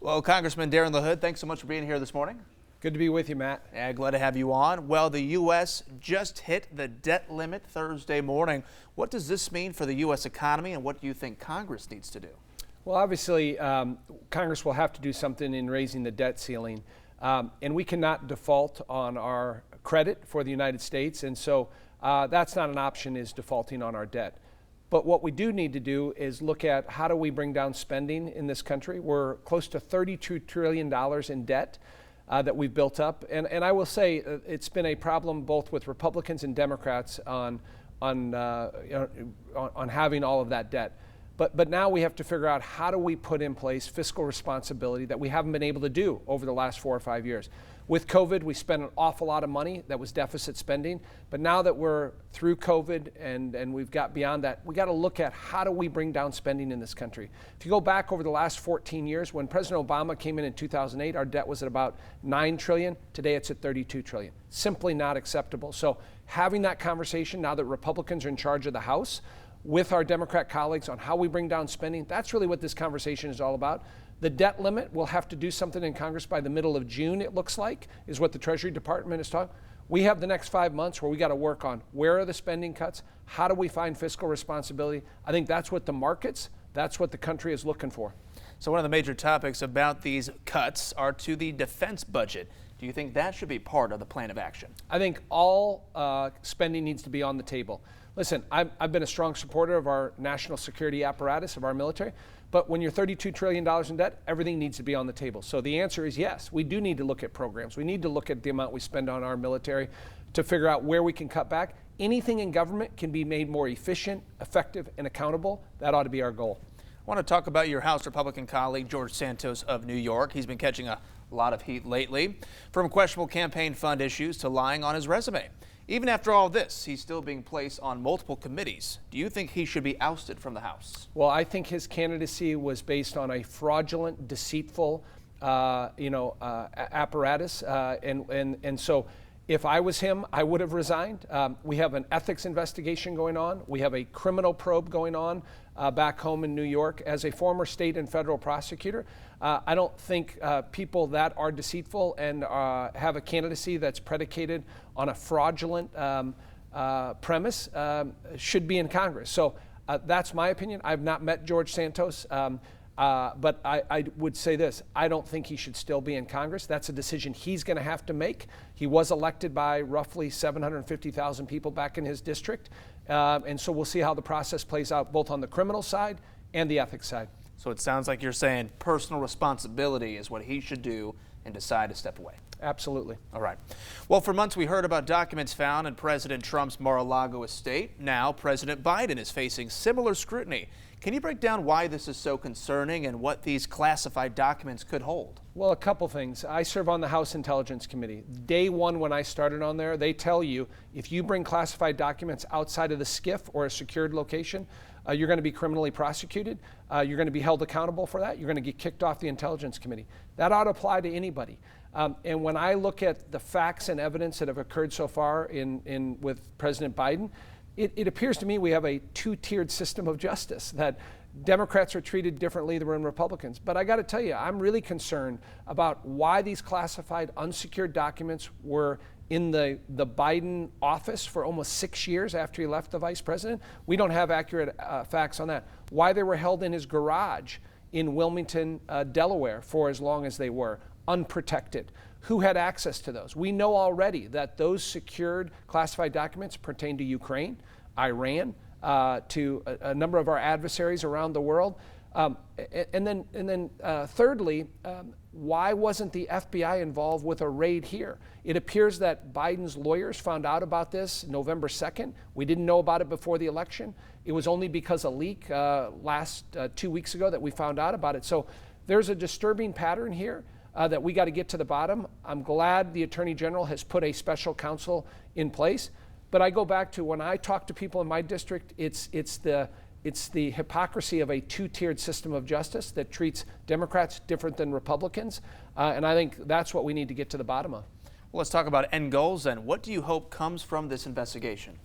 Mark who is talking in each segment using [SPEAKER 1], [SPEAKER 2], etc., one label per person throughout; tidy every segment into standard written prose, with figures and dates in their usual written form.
[SPEAKER 1] Well, Congressman Darin LaHood, thanks so much for being here this morning.
[SPEAKER 2] Good to be with you, Matt.
[SPEAKER 1] Yeah, glad to have you on. Well, the U.S. just hit the debt limit Thursday morning. What does this mean for the U.S. economy, and what do you think Congress needs to do?
[SPEAKER 2] Well, obviously, Congress will have to do something in raising the debt ceiling, and we cannot default on our credit for the United States, and so that's not an option, is defaulting on our debt. But what we do need to do is look at how do we bring down spending in this country. We're close to $32 trillion in debt that we've built up. And I will say it's been a problem both with Republicans and Democrats on having all of that debt. But now we have to figure out how do we put in place fiscal responsibility that we haven't been able to do over the last 4 or 5 years. With COVID, we spent an awful lot of money that was deficit spending. But now that we're through COVID and we've got beyond that, we got to look at how do we bring down spending in this country. If you go back over the last 14 years, when President Obama came in 2008, our debt was at about $9 trillion. Today it's at $32 trillion. Simply not acceptable. So having that conversation now that Republicans are in charge of the House with our Democrat colleagues on how we bring down spending, that's really what this conversation is all about. The debt limit, we'll have to do something in Congress by the middle of June, it looks like, is what the Treasury Department is talking. We have the next 5 months where we got to work on where are the spending cuts, how do we find fiscal responsibility. I think that's what the markets, that's what the country is looking for.
[SPEAKER 1] So one of the major topics about these cuts are to the defense budget. Do you think that should be part of the plan of action?
[SPEAKER 2] I think all spending needs to be on the table. Listen, I've been a strong supporter of our national security apparatus, of our military, but when you're $32 trillion in debt, everything needs to be on the table. So the answer is yes, we do need to look at programs. We need to look at the amount we spend on our military to figure out where we can cut back. Anything in government can be made more efficient, effective, and accountable. That ought to be our goal.
[SPEAKER 1] I want to talk about your House Republican colleague, George Santos of New York. He's been catching a lot of heat lately, from questionable campaign fund issues to lying on his resume. Even after all this, he's still being placed on multiple committees. Do you think he should be ousted from the House?
[SPEAKER 2] Well, I think his candidacy was based on a fraudulent, deceitful, apparatus, and so if I was him, I would have resigned. We have an ethics investigation going on. We have a criminal probe going on back home in New York. As a former state and federal prosecutor, I don't think people that are deceitful and have a candidacy that's predicated on a fraudulent premise should be in Congress. So that's my opinion. I've not met George Santos. But I would say this, I don't think he should still be in Congress. That's a decision he's going to have to make. He was elected by roughly 750,000 people back in his district. And so we'll see how the process plays out both on the criminal side and the ethics side.
[SPEAKER 1] So it sounds like you're saying personal responsibility is what he should do and decide to step away.
[SPEAKER 2] Absolutely.
[SPEAKER 1] All right. Well, for months we heard about documents found in President Trump's Mar-a-Lago estate. Now President Biden is facing similar scrutiny. Can you break down why this is so concerning and what these classified documents could hold?
[SPEAKER 2] Well, a couple things. I serve on the House Intelligence Committee. Day one when I started on there, they tell you if you bring classified documents outside of the SCIF or a secured location, you're going to be criminally prosecuted. You're going to be held accountable for that. You're going to get kicked off the Intelligence Committee. That ought to apply to anybody. And when I look at the facts and evidence that have occurred so far with President Biden, it appears to me we have a two-tiered system of justice, that Democrats are treated differently than Republicans. But I got to tell you, I'm really concerned about why these classified unsecured documents were in the Biden office for almost 6 years after he left the vice president. We don't have accurate facts on that. Why they were held in his garage in Wilmington, Delaware for as long as they were, unprotected. Who had access to those? We know already that those secured classified documents pertain to Ukraine, Iran, to a number of our adversaries around the world. And then thirdly, why wasn't the FBI involved with a raid here? It appears that Biden's lawyers found out about this November 2nd. We didn't know about it before the election. It was only because a leak last 2 weeks ago that we found out about it. So there's a disturbing pattern here that we got to get to the bottom. I'm glad the Attorney General has put a special counsel in place. But I go back to when I talk to people in my district, it's the hypocrisy of a two-tiered system of justice that treats Democrats different than Republicans. And I think that's what we need to get to the bottom of.
[SPEAKER 1] Well, let's talk about end goals then. What do you hope comes from this investigation?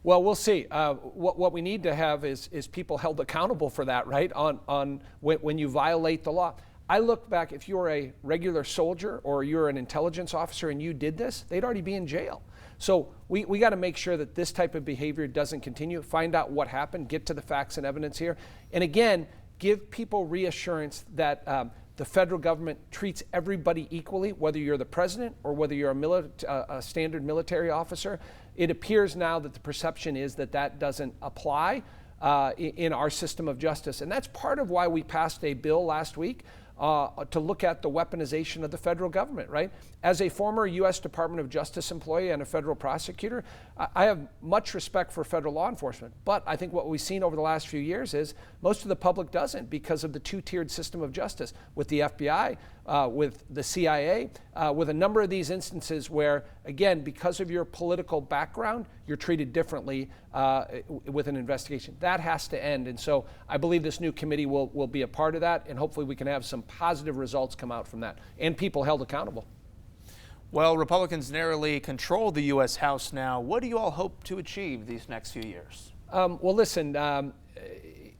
[SPEAKER 2] Well, we'll see. What we need to have is people held accountable for that, right? On when you violate the law. I look back, if you're a regular soldier or you're an intelligence officer and you did this, they'd already be in jail. So we got to make sure that this type of behavior doesn't continue, find out what happened, get to the facts and evidence here. And again, give people reassurance that the federal government treats everybody equally, whether you're the president or whether you're a standard military officer. It appears now that the perception is that that doesn't apply in our system of justice. And that's part of why we passed a bill last week to look at the weaponization of the federal government, right? As a former U.S. Department of Justice employee and a federal prosecutor, I have much respect for federal law enforcement. But I think what we've seen over the last few years is most of the public doesn't, because of the two-tiered system of justice with the FBI, with the CIA, with a number of these instances where, again, because of your political background, you're treated differently with an investigation. That has to end. And so I believe this new committee will be a part of that, and hopefully we can have some positive results come out from that and people held accountable.
[SPEAKER 1] Well, Republicans narrowly control the U.S. House now. What do you all hope to achieve these next few years?
[SPEAKER 2] Well, listen,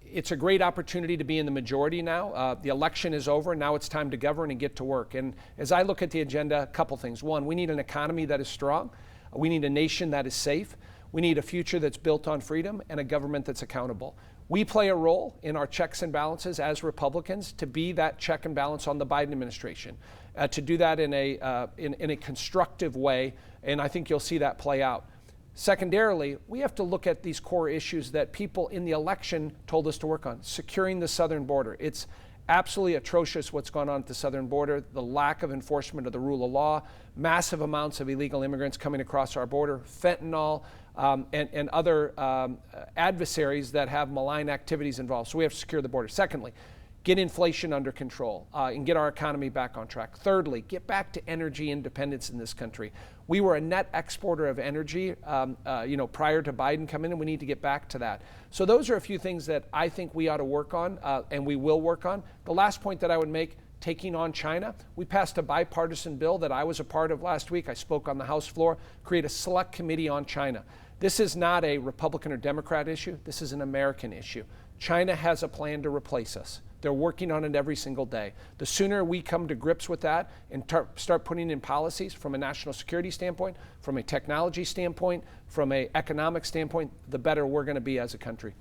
[SPEAKER 2] it's a great opportunity to be in the majority now. The election is over. Now it's time to govern and get to work. And as I look at the agenda, a couple things. One, we need an economy that is strong. We need a nation that is safe. We need a future that's built on freedom and a government that's accountable. We play a role in our checks and balances as Republicans to be that check and balance on the Biden administration, to do that in a constructive way, and I think you'll see that play out. Secondarily, we have to look at these core issues that people in the election told us to work on. Securing the southern border. It's absolutely atrocious what's gone on at the southern border, the lack of enforcement of the rule of law, massive amounts of illegal immigrants coming across our border, fentanyl, and other adversaries that have malign activities involved. So we have to secure the border. Secondly, get inflation under control and get our economy back on track. Thirdly, get back to energy independence in this country. We were a net exporter of energy prior to Biden coming in. We need to get back to that. So those are a few things that I think we ought to work on and we will work on. The last point that I would make, taking on China. We passed a bipartisan bill that I was a part of last week. I spoke on the House floor, create a select committee on China. This is not a Republican or Democrat issue. This is an American issue. China has a plan to replace us. They're working on it every single day. The sooner we come to grips with that and start putting in policies from a national security standpoint, from a technology standpoint, from an economic standpoint, the better we're going to be as a country.